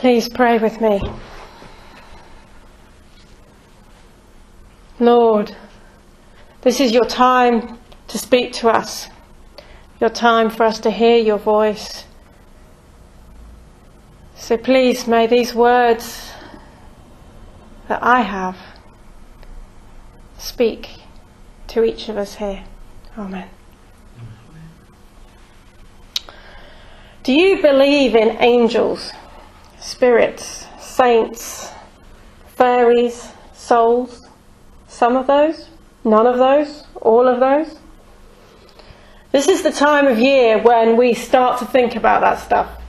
Please pray with me. Lord, this is your time to speak to us, your time for us to hear your voice. So please, may these words that I have speak to each of us here. Amen. Do you believe in angels, spirits, saints, fairies, souls? Some of those? None of those? All of those? This is the time of year when we start to think about that stuff.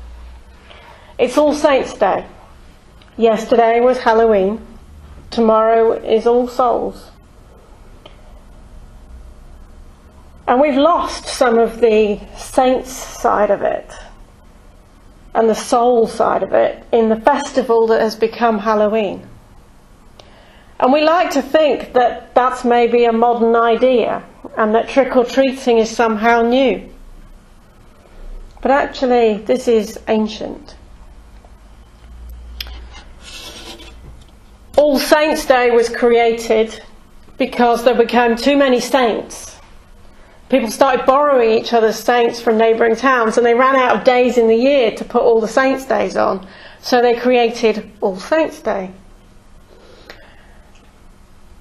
It's All Saints' Day. Yesterday was Halloween. Tomorrow is All Souls. And we've lost some of the saints side of it and the soul side of it in the festival that has become Halloween. And we like to think that that's maybe a modern idea and that trick-or-treating is somehow new. But actually, this is ancient. All Saints' Day was created because there became too many saints. People started borrowing each other's saints from neighbouring towns, and they ran out of days in the year to put all the Saints' Days on. So they created All Saints' Day.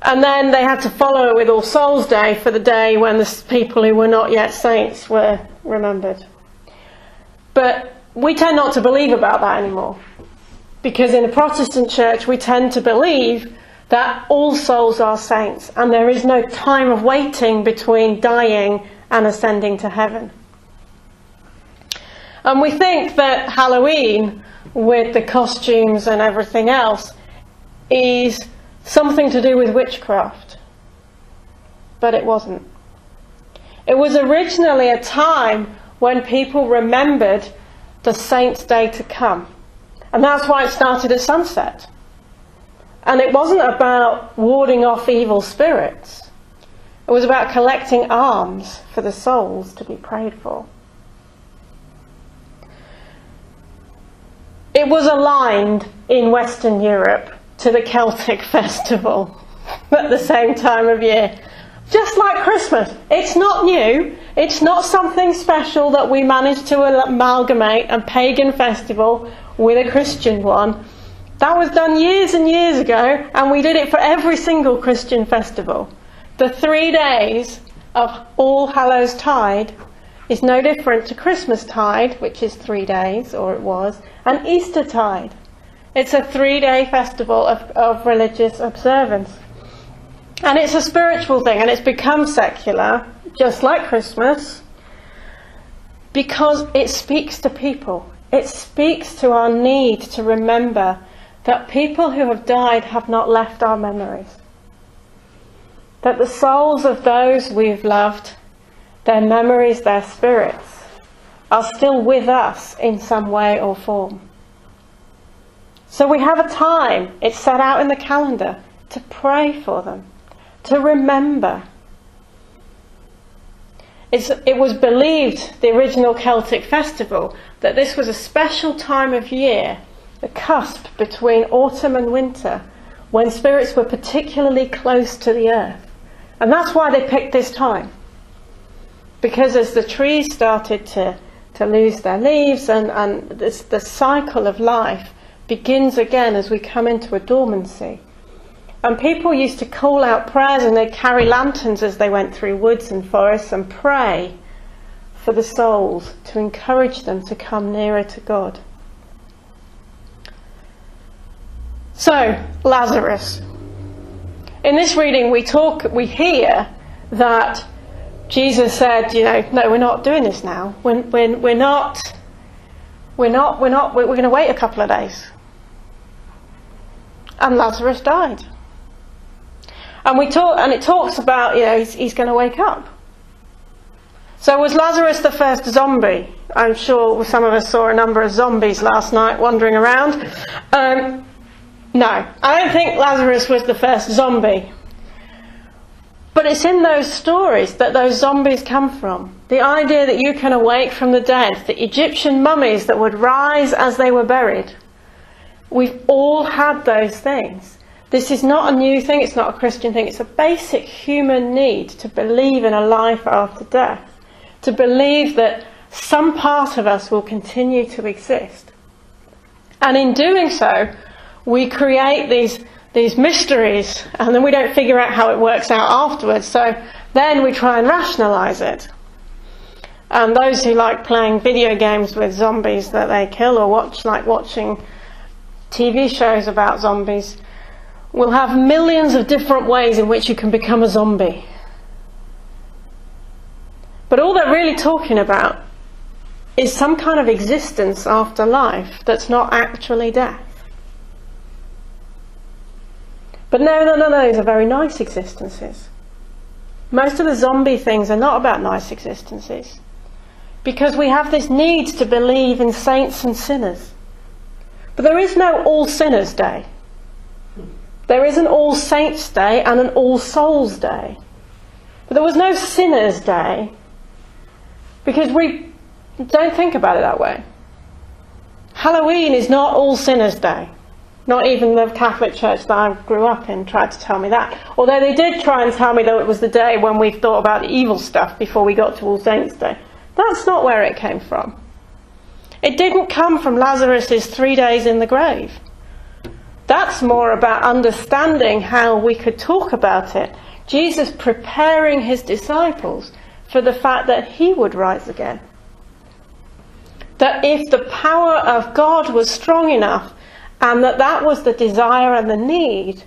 And then they had to follow it with All Souls' Day for the day when the people who were not yet saints were remembered. But we tend not to believe about that anymore. Because in a Protestant church we tend to believe that all souls are saints and there is no time of waiting between dying and ascending to heaven. And we think that Halloween, with the costumes and everything else, is something to do with witchcraft. But it wasn't. It was originally a time when people remembered the saints' day to come. And that's why it started at sunset. And it wasn't about warding off evil spirits. It was about collecting alms for the souls to be prayed for. It was aligned in Western Europe to the Celtic festival at the same time of year. Just like Christmas. It's not new. It's not something special that we managed to amalgamate a pagan festival with a Christian one. That was done years and years ago, and we did it for every single Christian festival. The 3 days of All Hallows Tide is no different to Christmas Tide, which is 3 days, or it was, and Easter Tide. It's a 3-day festival of religious observance. And it's a spiritual thing, and it's become secular, just like Christmas, because it speaks to people. It speaks to our need to remember that people who have died have not left our memories. That the souls of those we've loved, their memories, their spirits, are still with us in some way or form. So we have a time, it's set out in the calendar, to pray for them, to remember. It was believed, the original Celtic festival, that this was a special time of year, the cusp between autumn and winter, when spirits were particularly close to the earth. And that's why they picked this time. Because as the trees started to lose their leaves and the cycle of life begins again as we come into a dormancy. And people used to call out prayers, and they'd carry lanterns as they went through woods and forests and pray for the souls, to encourage them to come nearer to God. So, Lazarus. In this reading we hear that Jesus said, no, we're not doing this now. We're going to wait a couple of days. And Lazarus died. And it talks about, he's going to wake up. So was Lazarus the first zombie? I'm sure some of us saw a number of zombies last night wandering around. No, I don't think Lazarus was the first zombie. But it's in those stories that those zombies come from. The idea that you can awake from the dead, the Egyptian mummies that would rise as they were buried. We've all had those things. This is not a new thing, it's not a Christian thing, it's a basic human need to believe in a life after death, to believe that some part of us will continue to exist. And in doing so, we create these mysteries, and then we don't figure out how it works out afterwards, so then we try and rationalise it. And those who like playing video games with zombies that they kill, or watching TV shows about zombies, will have millions of different ways in which you can become a zombie. But all they're really talking about is some kind of existence after life that's not actually death. But none of those are very nice existences. Most of the zombie things are not about nice existences, because we have this need to believe in saints and sinners. But there is no All Sinners Day. There is an All Saints Day and an All Souls Day. But there was no Sinners Day, because we don't think about it that way. Halloween is not All Sinners Day. Not even the Catholic Church that I grew up in tried to tell me that. Although they did try and tell me that it was the day when we thought about the evil stuff before we got to All Saints Day. That's not where it came from. It didn't come from Lazarus's 3 days in the grave. That's more about understanding how we could talk about it. Jesus preparing his disciples for the fact that he would rise again. That if the power of God was strong enough, and that was the desire and the need,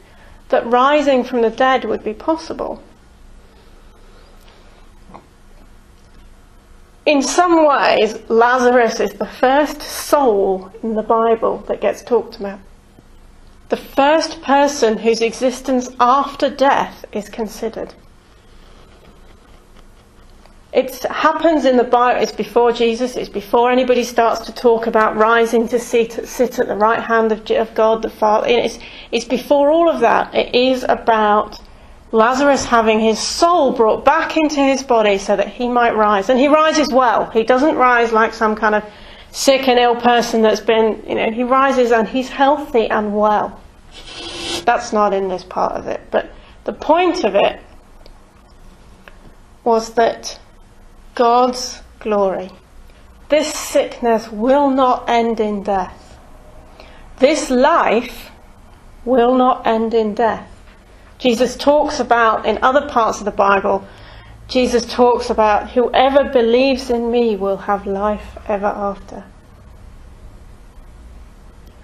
that rising from the dead would be possible. In some ways, Lazarus is the first soul in the Bible that gets talked about. The first person whose existence after death is considered. It happens in the Bible, it's before Jesus, it's before anybody starts to talk about rising to sit at the right hand of God the Father. It's before all of that. It is about Lazarus having his soul brought back into his body so that he might rise. And he rises well. He doesn't rise like some kind of sick and ill person that's been, he rises and he's healthy and well. That's not in this part of it. But the point of it was that God's glory. This sickness will not end in death. This life will not end in death. Jesus talks about, in other parts of the Bible, Jesus talks about whoever believes in me will have life ever after.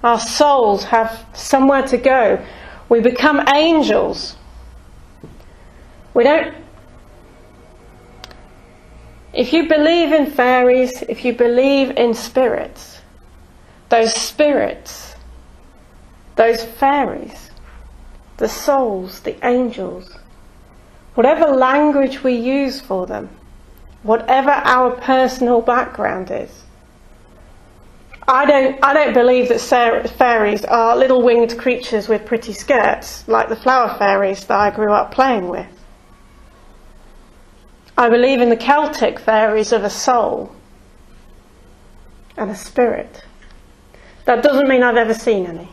Our souls have somewhere to go. We become angels. If you believe in fairies, if you believe in spirits, those fairies, the souls, the angels, whatever language we use for them, whatever our personal background is, I don't believe that fairies are little winged creatures with pretty skirts like the flower fairies that I grew up playing with. I believe in the Celtic fairies of a soul and a spirit. That doesn't mean I've ever seen any,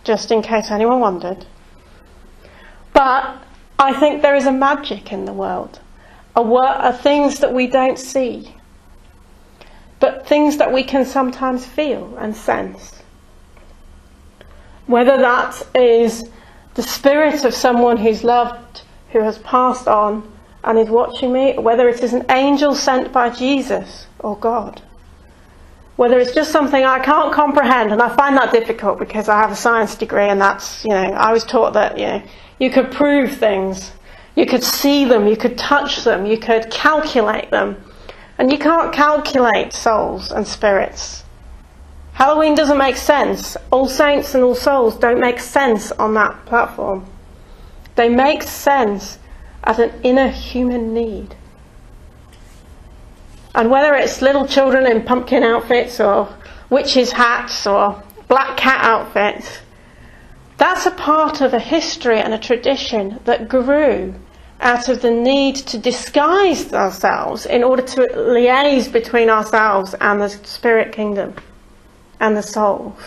just in case anyone wondered. But I think there is a magic in the world, things that we don't see, but things that we can sometimes feel and sense. Whether that is the spirit of someone who's loved, who has passed on, and is watching me, whether it is an angel sent by Jesus or God, whether it's just something I can't comprehend, and I find that difficult because I have a science degree, and that's, I was taught that, you could prove things, you could see them, you could touch them, you could calculate them, and you can't calculate souls and spirits. Halloween doesn't make sense. All Saints and All Souls don't make sense on that platform. They make sense as an inner human need. And whether it's little children in pumpkin outfits or witches' hats or black cat outfits, that's a part of a history and a tradition that grew out of the need to disguise ourselves in order to liaise between ourselves and the spirit kingdom and the souls.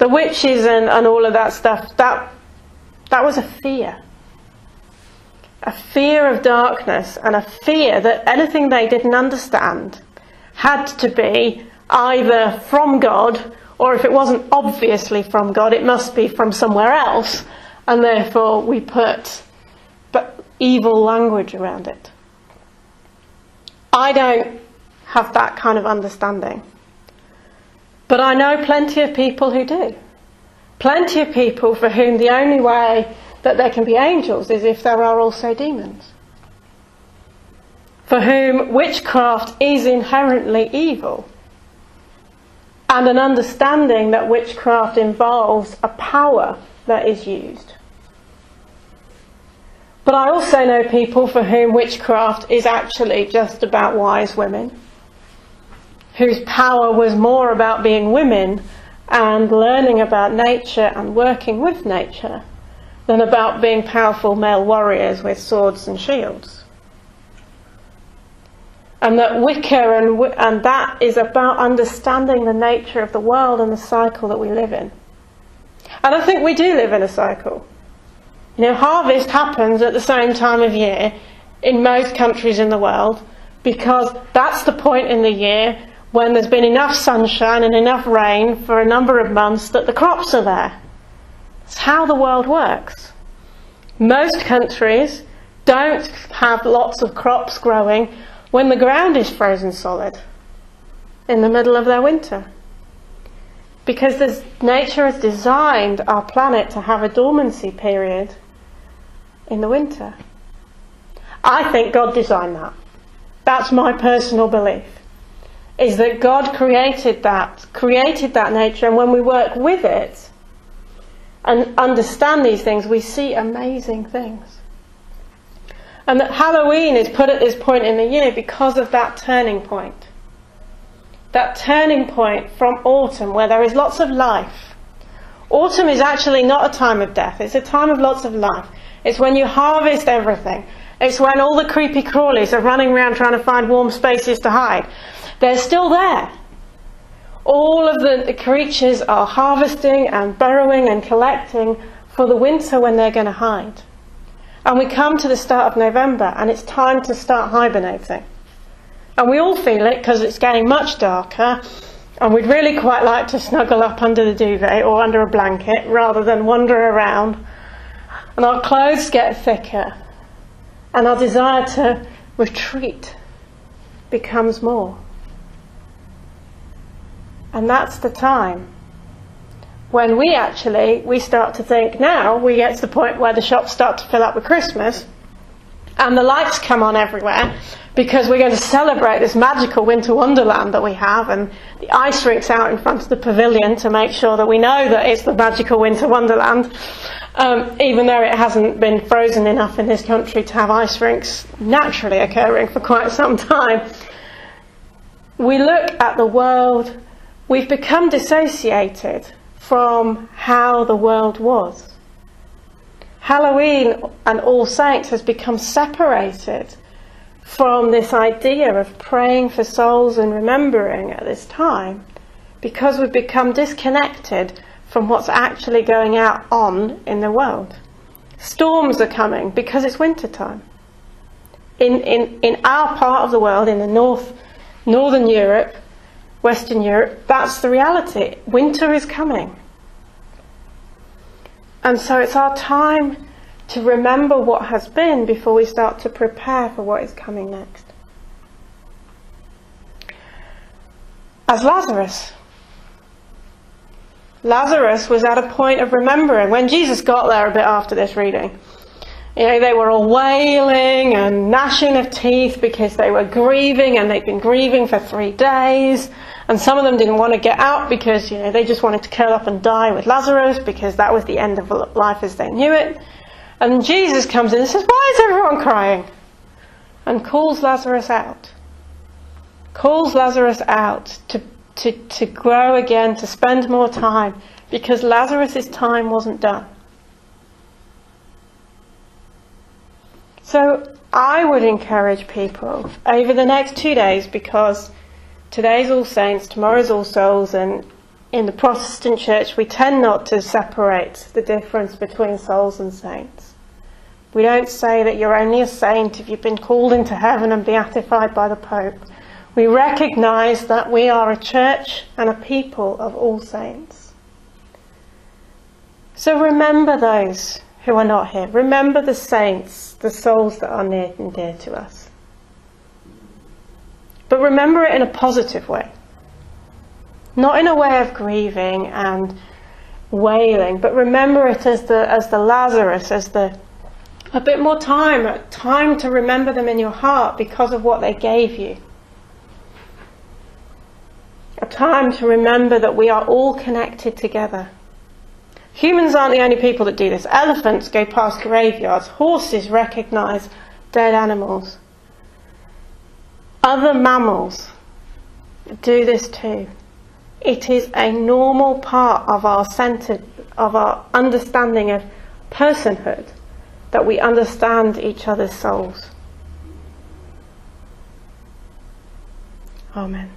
the witches and all of that stuff, that was a fear. A fear of darkness, and a fear that anything they didn't understand had to be either from God, or if it wasn't obviously from God, it must be from somewhere else, and therefore we put evil language around it. I don't have that kind of understanding. But I know plenty of people who do. Plenty of people for whom the only way that there can be angels is if there are also demons. For whom witchcraft is inherently evil. And an understanding that witchcraft involves a power that is used. But I also know people for whom witchcraft is actually just about wise women, whose power was more about being women and learning about nature and working with nature than about being powerful male warriors with swords and shields. And that Wicca and that is about understanding the nature of the world and the cycle that we live in. And I think we do live in a cycle. You know, harvest happens at the same time of year in most countries in the world because that's the point in the year when there's been enough sunshine and enough rain for a number of months that the crops are there. That's how the world works. Most countries don't have lots of crops growing when the ground is frozen solid in the middle of their winter. Because nature has designed our planet to have a dormancy period in the winter. I think God designed that. That's my personal belief. Is that God created that nature, and when we work with it and understand these things, we see amazing things. And that Halloween is put at this point in the year because of that turning point. That turning point from autumn where there is lots of life. Autumn is actually not a time of death, it's a time of lots of life. It's when you harvest everything. It's when all the creepy crawlies are running around trying to find warm spaces to hide. They're still there. All of the creatures are harvesting and burrowing and collecting for the winter when they're going to hide. And we come to the start of November and it's time to start hibernating. And we all feel it because it's getting much darker and we'd really quite like to snuggle up under the duvet or under a blanket rather than wander around. And our clothes get thicker and our desire to retreat becomes more. And that's the time when we start to think now, we get to the point where the shops start to fill up with Christmas and the lights come on everywhere because we're going to celebrate this magical winter wonderland that we have, and the ice rink's out in front of the pavilion to make sure that we know that it's the magical winter wonderland, even though it hasn't been frozen enough in this country to have ice rinks naturally occurring for quite some time. We look at the world, we've become dissociated from how the world was. Halloween and All Saints has become separated from this idea of praying for souls and remembering at this time because we've become disconnected from what's actually going on in the world. Storms are coming because it's winter time. In our part of the world, in the northern Europe, Western Europe, that's the reality. Winter is coming. And so it's our time to remember what has been before we start to prepare for what is coming next. As Lazarus was at a point of remembering. When Jesus got there a bit after this reading, you know, they were all wailing and gnashing of teeth because they were grieving, and they'd been grieving for 3 days. And some of them didn't want to get out because, you know, they just wanted to curl up and die with Lazarus because that was the end of life as they knew it. And Jesus comes in and says, "Why is everyone crying?" And calls Lazarus out. Calls Lazarus out to grow again, to spend more time, because Lazarus' time wasn't done. So I would encourage people over the next 2 days, because today's All Saints, tomorrow's All Souls, and in the Protestant church, we tend not to separate the difference between souls and saints. We don't say that you're only a saint if you've been called into heaven and beatified by the Pope. We recognise that we are a church and a people of all saints. So remember those who are not here. Remember the saints, the souls that are near and dear to us. But remember it in a positive way. Not in a way of grieving and wailing, but remember it as the Lazarus, as a bit more time to remember them in your heart because of what they gave you. A time to remember that we are all connected together. Humans aren't the only people that do this. Elephants go past graveyards. Horses recognise dead animals. Other mammals do this too. It is a normal part of our understanding of personhood that we understand each other's souls. Amen.